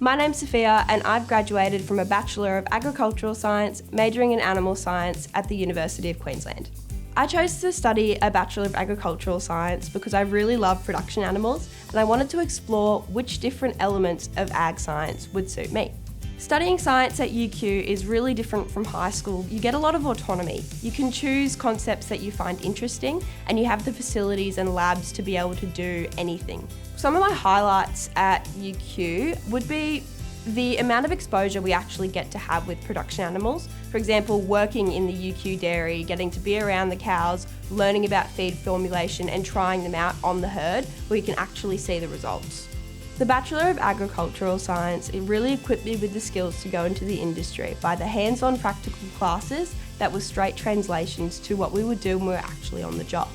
My name's Sophia and I've graduated from a Bachelor of Agricultural Science, majoring in Animal Science at the University of Queensland. I chose to study a Bachelor of Agricultural Science because I really love production animals and I wanted to explore which different elements of ag science would suit me. Studying science at UQ is really different from high school. You get a lot of autonomy. You can choose concepts that you find interesting and you have the facilities and labs to be able to do anything. Some of my highlights at UQ would be the amount of exposure we actually get to have with production animals. For example, working in the UQ dairy, getting to be around the cows, learning about feed formulation and trying them out on the herd where you can actually see the results. The Bachelor of Agricultural Science, it really equipped me with the skills to go into the industry by the hands-on practical classes that were straight translations to what we would do when we were actually on the job.